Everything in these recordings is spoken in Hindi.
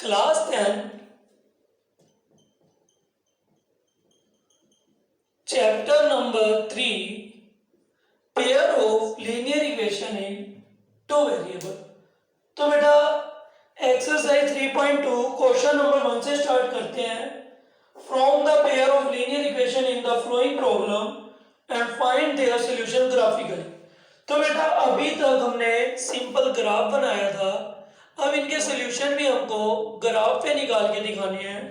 Class 10 chapter number 3 pair of linear equation in two variable. तो बेटा एक्सरसाइज 3.2 क्वेश्चन नंबर 1 से स्टार्ट करते हैं। From the pair of linear equation in the flowing problem and find their solution graphically. तो बेटा अभी तक हमने सिंपल ग्राफ बनाया था, अब इनके सॉल्यूशन भी हमको ग्राफ पे निकाल के दिखाने हैं।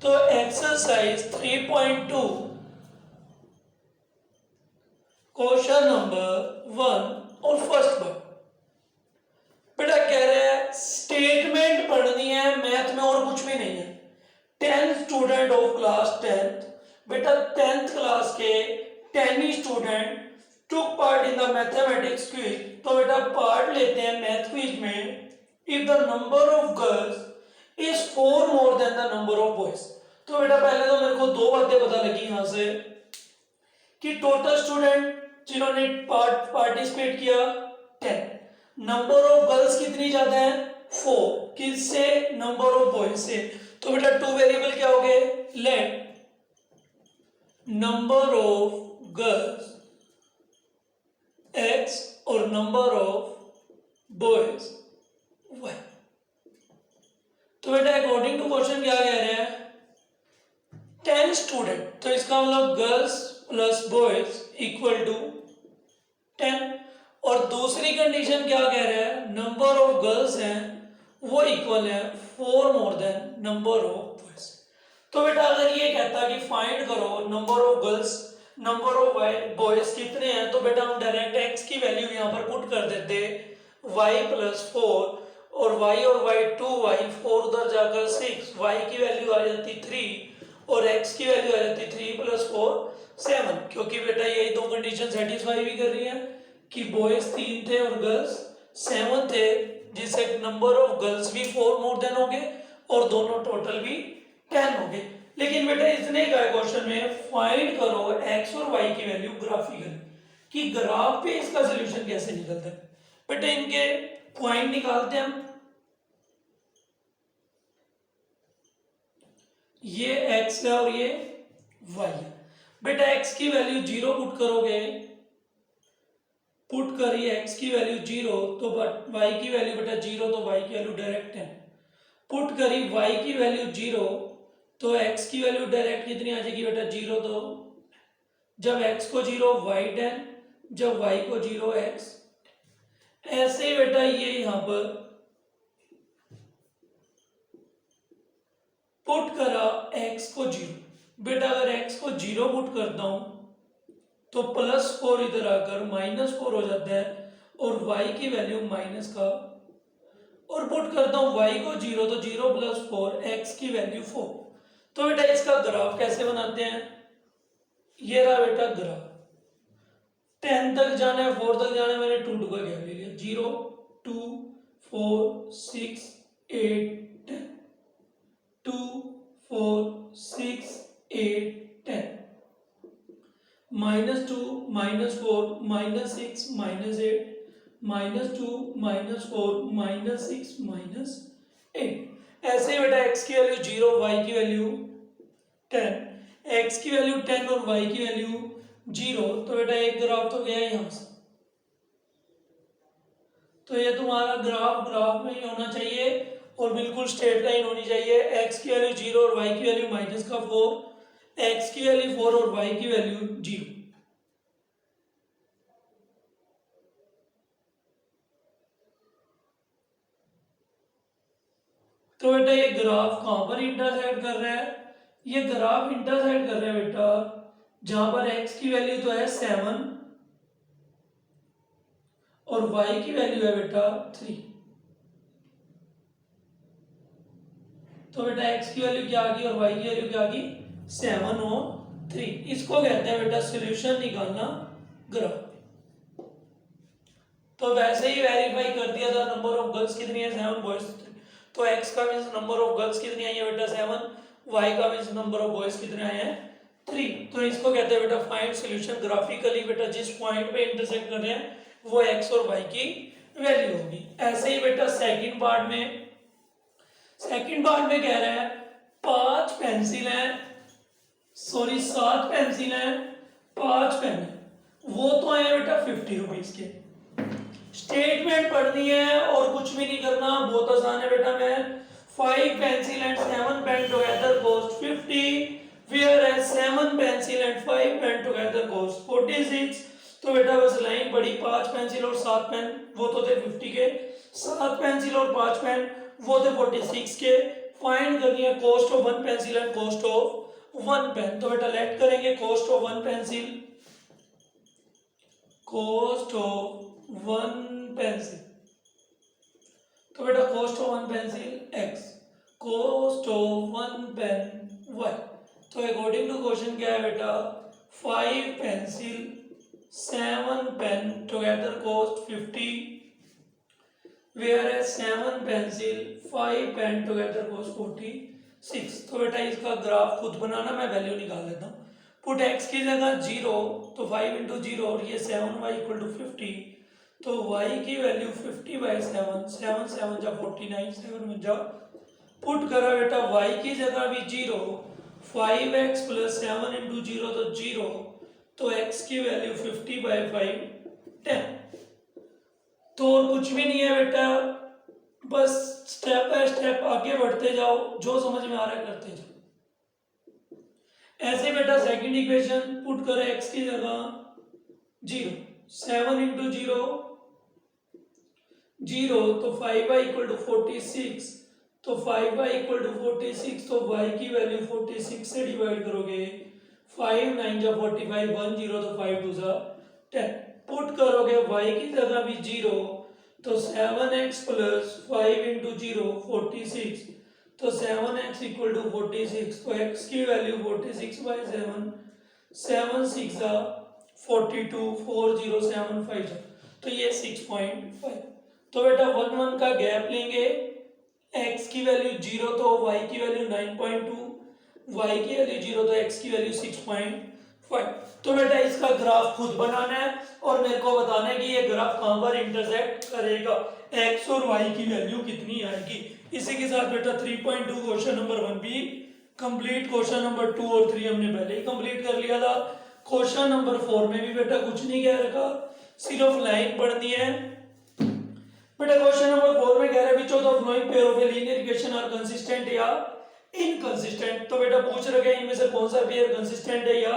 तो एक्सरसाइज 3.2 क्वेश्चन नंबर 1 और फर्स्ट वन बेटा कह रहे हैं स्टेटमेंट पढ़नी है, मैथ में और कुछ भी नहीं है। 10 स्टूडेंट ऑफ क्लास 10th, बेटा 10th क्लास के 10 student took part in the mathematics quiz. तो बेटा पार्ट लेते हैं मैथ क्विज में। If the number of girls is 4 more than the number of boys. तो बेटा पहले तो मेरे को दो बातें पता लगी यहां से कि टोटल स्टूडेंट जिन्होंने पार्टिसिपेट किया 10, नंबर ऑफ गर्ल्स कितनी ज्यादा है 4, किससे नंबर ऑफ बॉयज से। तो बेटा टू वेरिएबल क्या हो गए, let number of girls x और नंबर ऑफ बॉयज y। तो बेटा अकॉर्डिंग टू क्वेश्चन क्या कह रहे हैं 10 स्टूडेंट, तो इसका मतलब girls plus boys equal to 10। और दूसरी कंडीशन क्या कह रहे हैं नंबर ऑफ गर्ल्स हैं वो इक्वल है 4 more than number of boys. तो बेटा अगर ये कहता कि फाइंड करो number of girls number of boys कितने हैं, तो बेटा हम डायरेक्ट x की वैल्यू यहाँ पर पुट कर देते y प्लस 4 और y 2y 4 उधर जाकर 6, y की वैल्यू आ जाती 3 और x की वैल्यू आ जाती 3 प्लस 4 7, क्योंकि बेटा यही दो कंडीशन सेटिस्फाई भी कर रही है कि बॉयज 3 थे और गर्ल्स 7 थे, जिससे नंबर ऑफ गर्ल्स भी 4 मोर देन हो गए और दोनों टोटल भी 10 हो गए। लेकिन बेटा इसने कहा क्वेश्चन में फाइंड करो x और y की वैल्यू ग्राफिकली, कि ग्राफ पे इसका सॉल्यूशन कैसे निकलता है। बेटा इनके पॉइंट निकालते हैं हम। ये x है और ये y है। बेटा x की वैल्यू 0 पुट करोगे, पुट करिए x की वैल्यू 0 तो y की वैल्यू बेटा 0 तो y की वैल्यू डायरेक्ट 10। पुट करी y की वैल्यू 0 तो x की वैल्यू डायरेक्ट कितनी आ जाएगी बेटा 0, तो जब x को 0 y 10, जब y को 0 x। ऐसे ही बेटा ये यहां पर पुट करा x को 0। बेटा अगर x को 0 पुट करता हूं तो प्लस 4 इधर आकर माइनस 4 हो जाता है और y की वैल्यू माइनस का, और पुट करता हूं y को 0 तो 0 प्लस 4 x की वैल्यू 4। तो बेटा इसका ग्राफ कैसे बनाते हैं, ये रहा बेटा ग्राफ। 10 तक जाना है 4 तक जाना है, मैंने 2 का गैप ले लिया, 0 2 4 6 8 10, 2 4 6 8 10, -2 -4 -6 -8 -2 -4 -6 -8। ऐसे ही बेटा x की वैल्यू 0 y की वैल्यू 10, x की वैल्यू 10 और y की वैल्यू 0। तो बेटा एक ग्राफ तो गया यहां से, तो ये तुम्हारा ग्राफ में ही होना चाहिए और बिल्कुल स्ट्रेट लाइन होनी चाहिए। x की वैल्यू 0 और y की वैल्यू माइनस का 4, x की वैल्यू 4 और y की वैल्यू 0। तो बेटा ये ग्राफ कहां पर इंटरसेक्ट कर रहा है, ये ग्राफ इंटरसेक्ट कर रहा है बेटा जहां पर x की वैल्यू तो है 7 और y की वैल्यू है बेटा 3। तो बेटा x की वैल्यू क्या आ गई और y की वैल्यू क्या आ गई 7 और 3। इसको कहते हैं बेटा सॉल्यूशन निकालना ग्राफ। तो वैसे ही वेरीफाई कर दिया था नंबर ऑफ गर्ल्स कितनी है 7 बॉयज, तो x का मींस नंबर ऑफ गर्ल्स कितनी आई है बेटा 7, y का मींस नंबर ऑफ बॉयज कितने आए हैं 3। तो इसको कहते हैं बेटा फाइंड सॉल्यूशन ग्राफिकली। बेटा जिस पॉइंट पे इंटरसेक्ट कर रहे हैं वो x और y की वैल्यू होगी। ऐसे ही बेटा सेकंड पार्ट में सेकंड पार्ट में कह रहा है 5 पेंसिल हैं, सॉरी 7 पेंसिल हैं, 5 पेन है, वो तो है बेटा 50 रुपीज के। स्टेटमेंट पढ़नी है और कुछ भी नहीं करना, बहुत आसान है बेटा। मैं 5 pencil and 7 pen together cost 50, whereas 7 pencil and 5 pen together cost 46। तो बेटा बस लाइन पढ़ी, 5 पेंसिल और 7 पेन वो तो थे 50 के, 7 पेंसिल और 5 पेन वो थे 46 के। फाइंड करनी है cost of 1 pencil and cost of 1 pen. तो बेटा लेट करेंगे cost of 1 pencil, cost of 1 pencil. तो बेटा cost of 1 pencil x, cost of 1 pen y. तो अकॉर्डिंग टू क्वेश्चन क्या है बेटा, 5 pencil 7 pen together cost 50, whereas 7 pencil 5 pen together cost 46। तो बेटा इसका ग्राफ खुद बनाना, मैं वैल्यू निकाल लेता हूँ। पुट x की जगह 0, तो 5 इंटू 0 और ये 7y इक्वल टू 50, तो y की वैल्यू 50/7, 7 7 जा 49, 7 1 जा। पुट करा बेटा y की जगह भी 0, 5x प्लस 7 इंटू 0 तो 0, तो x की वैल्यू 50/5 10। तो और कुछ भी नहीं है बेटा, बस स्टेप बाय स्टेप आगे बढ़ते जाओ, जो समझ में आ रहा है करते जाओ। ऐसे बेटा सेकंड इक्वेशन पुट करें x की जगह 0, 7 इंटू 0 0, तो 5y इक्वल टू 46, तो 5y इक्वल टू 46, तो y की वैल्यू 46 से डिवाइड करोगे, 5 9 जा 45, 1 0, तो 5 2 जा 10। पुट करोगे y की जगह भी 0, तो 7x प्लस 5 इंटू 0 46, तो 7x इक्वल टू 46, तो x की वैल्यू 46/7, 7 6 जा 42, 4 0 7 5 जा, तो ये 6.5। तो बेटा 1 1 का गैप लेंगे, x की वैल्यू 0 तो y की वैल्यू 9.2, y की वैल्यू 0 तो x की वैल्यू 6.5। तो बेटा इसका ग्राफ खुद बनाना है और मेरे को बताना है कि ये ग्राफ कहां पर इंटरसेक्ट करेगा, x और y की वैल्यू कितनी आएगी। इसी के साथ बेटा 3.2 क्वेश्चन नंबर 1 भी कंप्लीट। क्वेश्चन नंबर 2 और 3 हमने पहले ही कंप्लीट कर लिया था। क्वेश्चन नंबर 4 में भी बेटा कुछ नहीं कह रखा, सिर्फ लाइन पढ़नी है। बेटा क्वेश्चन नंबर 4 में कह रहा है which of the following pair of a linear equation are consistent या इनकंसिस्टेंट। तो बेटा पूछ रखे हैं इनमें से कौन सा पेयर कंसिस्टेंट है या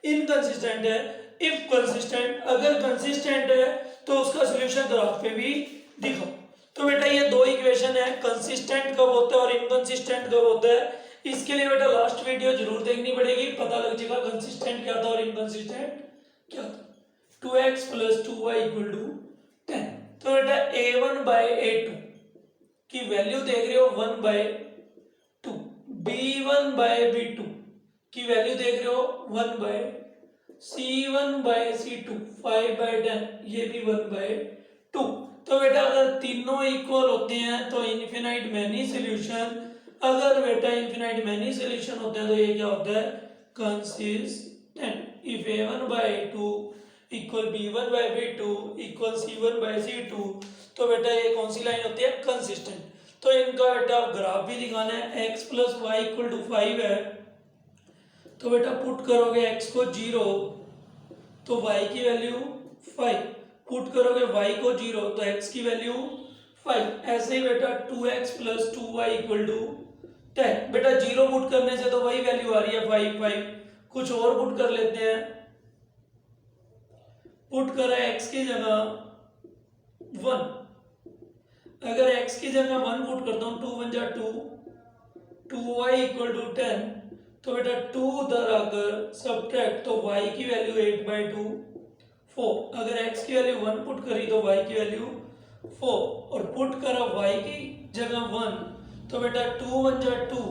इनकंसिस्टेंट है। इफ कंसिस्टेंट, अगर कंसिस्टेंट है तो उसका सॉल्यूशन ग्राफ पे भी दिखाओ। तो बेटा ये दो इक्वेशन है, कंसिस्टेंट कब होता है और इनकंसिस्टेंट कब होता है, इसके लिए बेटा लास्ट वीडियो जरूर देखनी पड़ेगी, पता लग जाएगा कंसिस्टेंट क्या था और इनकंसिस्टेंट क्या था। 2x plus 2y equal to 10। तो बेटा a1/a2 की वैल्यू देख रहे हो 1/2, b1/b2 की वैल्यू देख रहे हो 1/, c1/c2 5/10, ये भी 1/2। तो बेटा अगर तीनों इक्वल होते हैं तो इनफिनाइट मैनी सॉल्यूशन, अगर बेटा इनफिनाइट मैनी सॉल्यूशन होता है तो ये क्या होता है, consistent. If a1/a2 equal b1/b2 equal c1/c2, तो बेटा ये कौन सी लाइन होती है, कंसिस्टेंट। तो इनका बेटा ग्राफ भी दिखाना है, x plus y equal to 5 है, तो बेटा पुट करोगे x को 0 तो y की वैल्यू 5, पुट करोगे y को 0 तो x की वैल्यू 5। ऐसे ही बेटा 2x plus 2y equal to 10। बेटा 0 पुट करने से तो वही वैल्यू आ रही है 5 5, कुछ और पुट कर लेते हैं। पुट करा x की जगह 1, अगर x की जगह 1 पुट करता हूं 2 1 जा 2, 2y इक्वल टू 10, तो बेटा 2 उधर आकर सब्ट्रैक्ट, तो y की वैल्यू 8/2 4। अगर x की वैल्यू 1 पुट करी तो y की वैल्यू 4, और पुट करा y की जगह 1, तो बेटा 2 1 जा 2,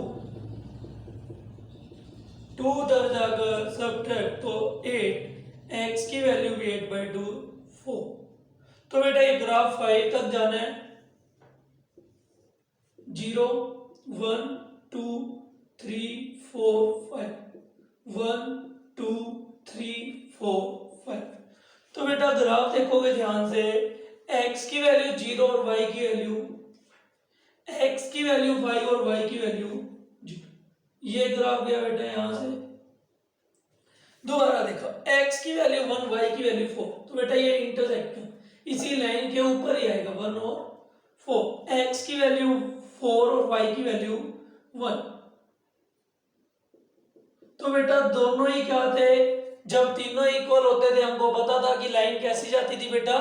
2 उधर जाकर सब्ट्रैक्ट, तो 8, x की वैल्यू भी 8/2 4। तो बेटा ये ग्राफ 5 तक जाना है, 0 1 2 3 4 5, 1 2 3 4 5। तो बेटा ग्राफ देखोगे ध्यान से, x की वैल्यू 0 और y की वैल्यू, x की वैल्यू 5 और y की वैल्यू 0। ये ग्राफ गया बेटा यहां से। दोबारा देखो, x की वैल्यू 1, y की वैल्यू 4, तो बेटा ये इंटरसेक्ट इसी लाइन के ऊपर ही आएगा 1 और 4। x की वैल्यू 4 और y की वैल्यू 1, तो बेटा दोनों ही क्या थे, जब तीनों इक्वल होते थे हमको पता था कि लाइन कैसी जाती थी बेटा,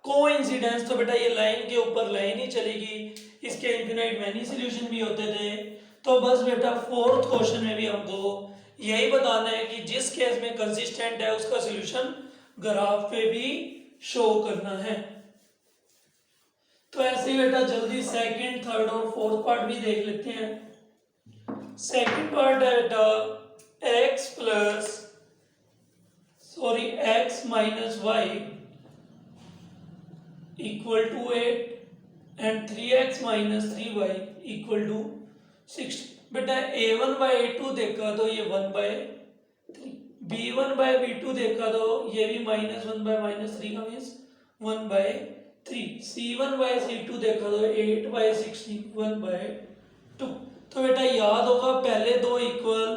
कोइंसिडेंस। तो बेटा ये लाइन के ऊपर लाइन ही चलेगी, इसके इनफिनाइट मैनी सॉल्यूशन भी होते थे। तो बस बेटा फोर्थ क्वेश्चन में भी हमको यही बताना है कि जिस केस में कंसिस्टेंट है उसका सॉल्यूशन ग्राफ पे भी शो करना है। तो ऐसे ही बेटा जल्दी सेकंड, थर्ड और फोर्थ पार्ट भी देख लेते हैं। सेकंड पार्ट है बेटा x minus y equal to 8 and 3x minus 3y equal to 60। बेटा a1 by a2 देखा तो ये 1 by 3, b1 by b2 देखा तो ये भी -1 by -3 का means 1 by 3, c1 by c2 देखा तो 8 by 16 1 by 2। तो बेटा याद होगा पहले दो इक्वल,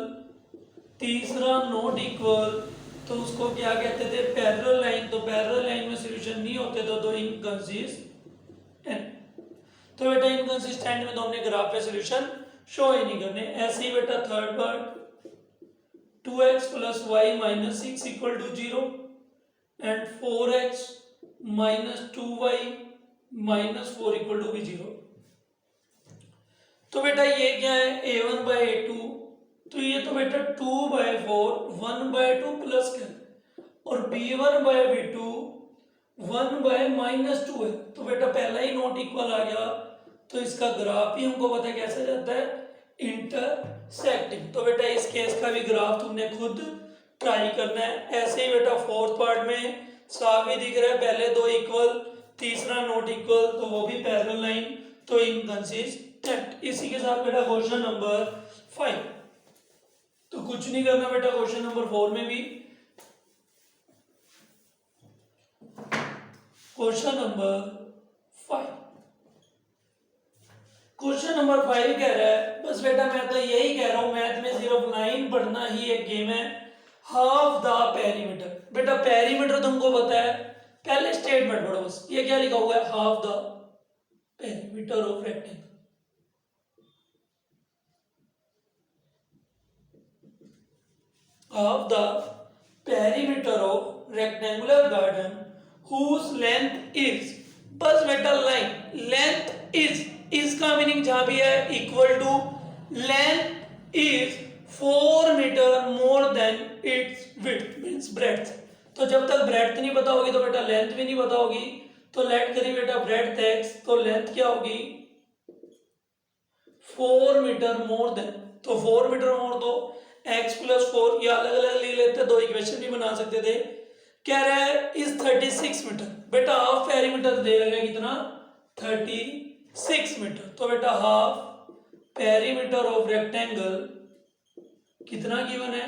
तीसरा नॉट इक्वल, तो उसको क्या कहते थे, पैरेलल लाइन। तो पैरेलल लाइन में सॉल्यूशन नहीं होते तो इनकंसिस्टेंट। तो बेटा इनकंसिस्टेंट में तो हमने ग्राफ पे सॉल्यूशन शो ही नहीं करने। ऐसे ही बेटा third part 2x plus y minus 6 equal to 0 and 4x minus 2y minus 4 equal to भी 0। तो बेटा ये क्या है, a1 by a2, तो ये तो बेटा 2 by 4 1 by 2 प्लस क्या, और b1 by b2 1 by -2 है। तो बेटा पहला ही नॉट इक्वल आ गया, तो इसका ग्राफ ही हमको पता है कैसे जाता है, इंटरसेक्टिंग। तो बेटा इस केस का भी ग्राफ तुमने खुद ट्राई करना है। ऐसे ही बेटा फोर्थ पार्ट में साफ ही दिख रहा है, पहले दो इक्वल, तीसरा नॉट इक्वल, तो वो भी पैरेलल लाइन, तो इनकंसिस्टेंट। इसी के साथ बेटा क्वेश्चन नंबर 5, तो कुछ नहीं करना बेटा क्वेश्चन नंबर 4 में भी। क्वेश्चन नंबर 5, क्वेश्चन नंबर 5 कह रहा है, बस बेटा मैं तो यही कह रहा हूं, मैथ में सिर्फ लाइन पढ़ना ही एक गेम है। हाफ द पेरीमीटर, बेटा पेरीमीटर तुमको पता है, पहले स्टेटमेंट पढ़ो बस। ये क्या लिखा हुआ है, half the perimeter of rectangle. Of the perimeter of rectangular garden whose length is, बस बेटा लाइन लेंथ इज का मीनिंग जहां भी है equal to length is 4 metre more than its width means breadth. तो जब तक ब्रेड्थ नहीं पता होगी तो बेटा लेंथ भी नहीं पता होगी। तो लेट करिए बेटा ब्रेड्थ x, तो लेंथ क्या होगी 4 मीटर मोर देन, तो 4 मीटर मोर, तो x प्लस 4, या अलग अलग ले लेते, दो इक्वेशन भी बना सकते थे। कह रहा है इस 36 मीटर, बेटा हाफ पेरीमीटर दे रहा है कितना 36 मीटर। तो बेटा हाफ पेरीमीटर ऑफ रेक्टेंगल कितना गिवन है,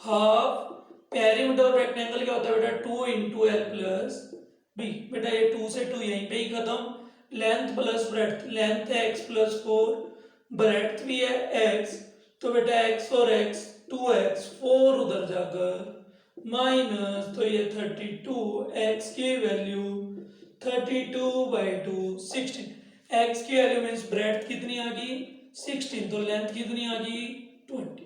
हाफ पेरीमीटर ऑफ रेक्टेंगल क्या होता है बेटा 2 इंटू एल प्लस बी। बेटा ये 2 से 2 यहीं पे ही खत्म, लेंथ प्लस ब्रेड्थ, लेंथ है x प्लस 4, ब्रेड्थ भी है x, तो बेटा x और x 2x 4 उधर जाकर माइनस, तो ये 32, x की वैल्यू 32/2 16, x की वैल्यू मींस ब्रेड्थ कितनी आ गई 16, तो लेंथ कितनी आ गई 20।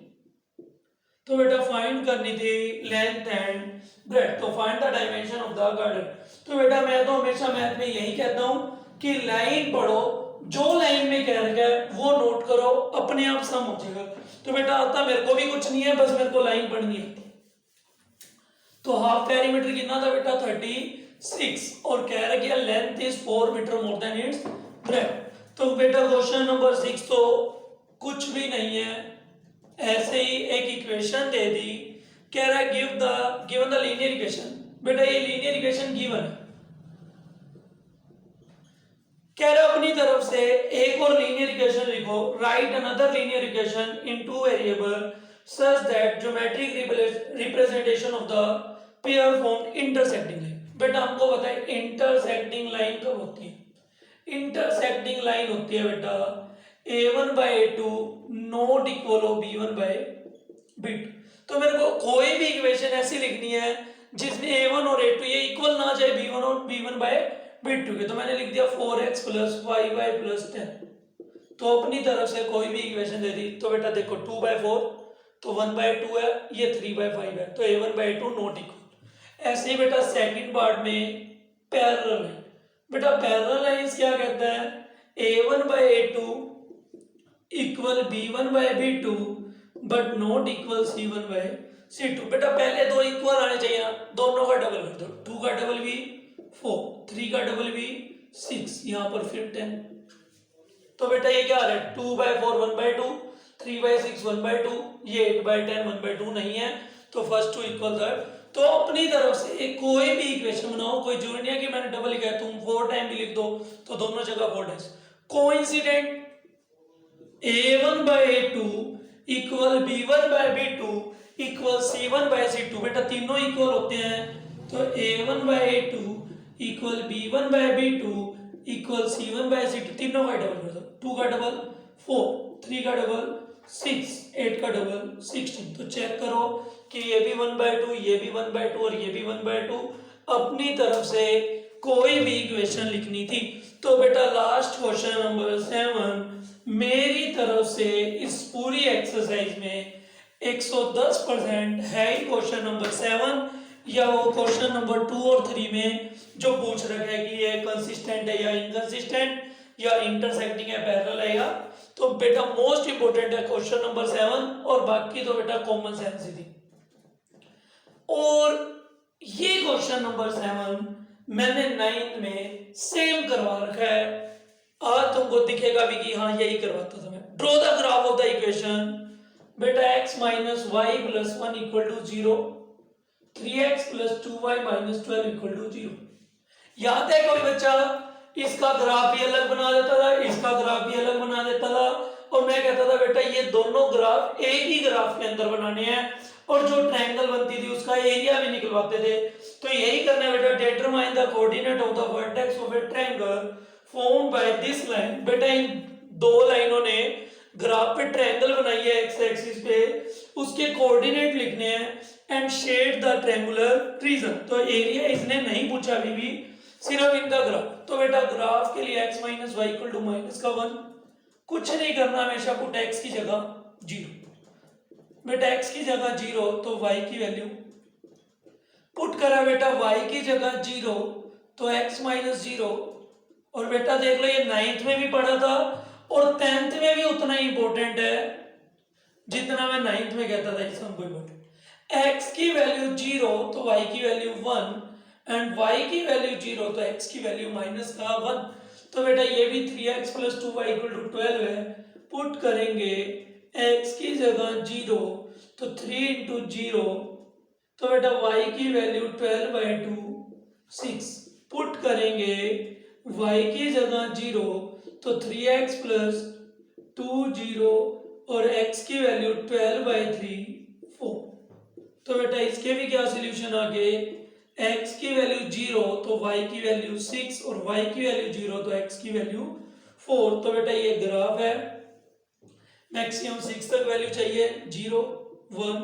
तो बेटा फाइंड करनी थी लेंथ एंड ब्रेड्थ, तो find the dimension of the garden. तो बेटा मैं तो हमेशा मैथ में यही कहता हूं कि लाइन पढ़ो, जो लाइन में कह रखा है वो नोट करो, अपने आप सम हो जाएगा। तो बेटा आता मेरे को भी कुछ नहीं है, बस मेरे को लाइन पढ़नी है। तो हाफ पेरीमीटर कितना था बेटा 36, और कह रहा है length is 4 metre more than its breadth. तो बेटा क्वेश्चन नंबर 6 तो कुछ भी नहीं है, ऐसे ही एक इक्वेशन दे दी, कह रहा है गिवन द लीनियर इक्वेशन। बेटा ये लीनियर इक्वेशन गिवन है, कह रहा अपनी तरफ से एक और लीनियर इक्वेशन लिखो, right another linear equation in two variable such that geometric representation of the pair form intersecting line. बेटा हमको पता है इंटरसेक्टिंग लाइन कब होती है, इंटरसेक्टिंग लाइन होती है बेटा a1/a2 नॉट इक्वल हो b1/b2। तो मेरे को कोई भी इक्वेशन ऐसी लिखनी है जिसमें a1 और a2 ये इक्वल ना जाए b1 और b1/b2 के। तो मैंने लिख दिया 4x + 5y + 10। तो अपनी तरफ से कोई भी इक्वेशन दे दी तो बेटा देखो 2/4 तो 1/2 है, ये 3/5 है, तो a1/a2 नॉट इक्वल। ऐसे ही बेटा सेकंड पार्ट में पैरेलल लाइन, बेटा पैरेलल लाइंस क्या कहता है a1/a2 equal b1/b2 but not equal c1/c2। बेटा पहले दो इक्वल आने चाहिए ना, दोनों का डबल कर दो, 2 का डबल भी 4, 3 का डबल भी 6, यहाँ पर फिर 10। तो बेटा ये क्या आ रहा है 2/4 1/2, 3/6 1/2, ये 8/10 1/2 नहीं है, तो फर्स्ट टू इक्वल थर्ड। तो अपनी तरफ से कोई भी इक्वेशन बनाओ, कोई जरूरी नहीं है कि मैंने डबल लिखा है, तुम 4 टाइम भी लिख दो तो दोनों जगह 4 times. Coincident a1/a2 equal b1/b2 equal c1/c2। बेटा तीनों इक्वल होते हैं, तो a1/a2 equal b1/b2 equal c1/c2, तीनों का डबल कर दो, 2 का डबल 4, 3 का डबल 6, 8 का डबल 16। तो चेक करो कि ये भी 1/2, ये भी 1/2 और ये भी 1/2। अपनी तरफ से कोई भी इक्वेशन लिखनी थी। तो बेटा लास्ट क्वेश्चन नंबर 7 मेरी तरफ से इस पूरी एक्सरसाइज में 110% है ही क्वेश्चन नंबर 7, या वो क्वेश्चन नंबर 2 और 3 में जो पूछ रखे है कि ये कंसिस्टेंट है या इनकंसिस्टेंट, या इंटरसेक्टिंग है, पैरेलल है, या। तो बेटा मोस्ट इंपोर्टेंट है क्वेश्चन नंबर 7, और बाकी तो बेटा कॉमन सेंस ही थी। और ये क्वेश्चन नंबर 7 मैंने 9th में सेम करवा रखा है। आज तुमको दिखेगा भी कि हाँ यही करवाता था मैं। Draw the graph of the equation. बेटा x - y + 1 = 0, 3x + 2y - 12 = 0। याद है कोई बच्चा इसका ग्राफ भी अलग बना देता था, इसका ग्राफ भी अलग बना देता था, और मैं कहता था बेटा ये दोनों ग्राफ एक ही ग्राफ के अंदर बनाने हैं, और जो ट्रायंगल बनती थी उसका एरिया भी निकलवाते थे। तो यही करना है बेटा, determine the coordinate of the vertex of A triangle formed by this line. बेटा इन दो लाइनों ने ग्राफ पे ट्रायंगल बनाई है एक्स एक्सिस पे, उसके कोऑर्डिनेट लिखने हैं, and shade the triangular region. तो एरिया इसने नहीं पूछा अभी भी, सिर्फ इनका ग्राफ। तो बेटा ग्राफ के लिए x - y = -1, कुछ नहीं करना, हमेशा पुट x की जगह 0। बेटा x की जगह 0 तो y की वैल्यू पुट करा, बेटा y की जगह 0 तो x - 0। और बेटा देख लो ये 9th में भी पढ़ा था और 10th में भी उतना ही इंपॉर्टेंट है जितना मैं 9th में कहता था। इसका हमको इंपॉर्टेंट x की वैल्यू 0 तो y की वैल्यू 1, एंड y की वैल्यू 0 तो x की वैल्यू -1। तो बेटा ये भी 3x + 2y = 12 है। पुट करेंगे x की जगह 0 तो 3 × 0, तो बेटा y की वैल्यू 12/2 6। पुट करेंगे y की जगह 0 तो 3x + 2 0 और x की वैल्यू 12/3 4। तो बेटा इसके भी क्या सॉल्यूशन आ गए, x की वैल्यू 0 तो y की वैल्यू 6 और y की वैल्यू 0 तो x की वैल्यू 4। तो बेटा ये ग्राफ है, मैक्सिमम 6 तक वैल्यू चाहिए, 0 1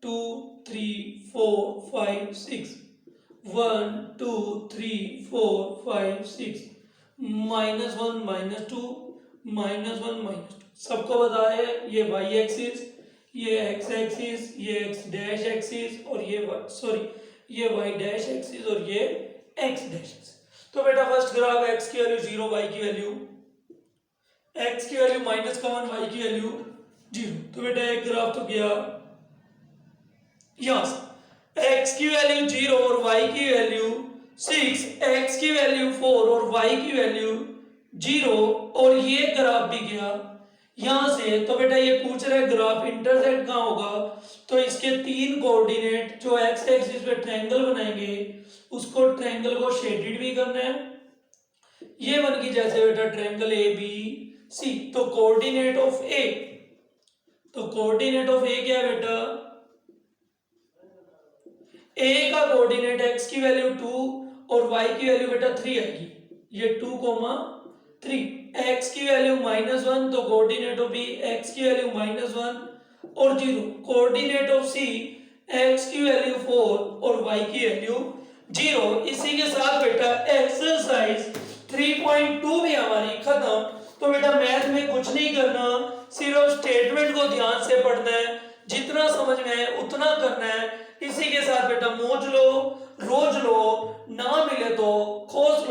2 3 4 5 6, 1 2 3 4 5 6, -1 -2 -1 -2। सबको पता है ये y एक्सिस, ये x एक्सिस, ये x डैश एक्सिस, और ये ये y डैश एक्सिस, और ये x डैश एक्सिस। तो बेटा फर्स्ट ग्राफ x की वैल्यू 0, y की वैल्यू x की वैल्यू -1, y की वैल्यू 0। तो बेटा एक ग्राफ तो गया यहां से, x की वैल्यू 0 और y की वैल्यू 6, x की वैल्यू 4 और y की वैल्यू 0, और ये ग्राफ भी गया यहां से। तो बेटा ये पूछ रहा है ग्राफ इंटरसेक्ट कहां होगा, तो इसके 3 कोऑर्डिनेट जो x एक्सिस पे ट्रायंगल बनाएंगे उसको ट्रायंगल को शेडेड भी करना है। ये बन गई जैसे बेटा ट्रायंगल ABC। तो कोऑर्डिनेट ऑफ A, तो कोऑर्डिनेट ऑफ A क्या है बेटा, A का कोऑर्डिनेट x की वैल्यू 2 और y की वैल्यू बेटा 3 आएगी, ये 2, 3, x की वैल्यू -1 तो कोऑर्डिनेट ऑफ बी x की वैल्यू -1 और 0, कोऑर्डिनेट ऑफ सी x की वैल्यू 4 और y की वैल्यू 0। इसी के साथ बेटा एक्सरसाइज 3.2 भी हमारी खत्म। तो बेटा मैथ में कुछ नहीं करना, सिर्फ स्टेटमेंट को ध्यान से पढ़ना है, जितना समझ में आए उतना करना है। इसी के साथ बेटा मौज लो, रोज लो, ना मिले तो खोज लो।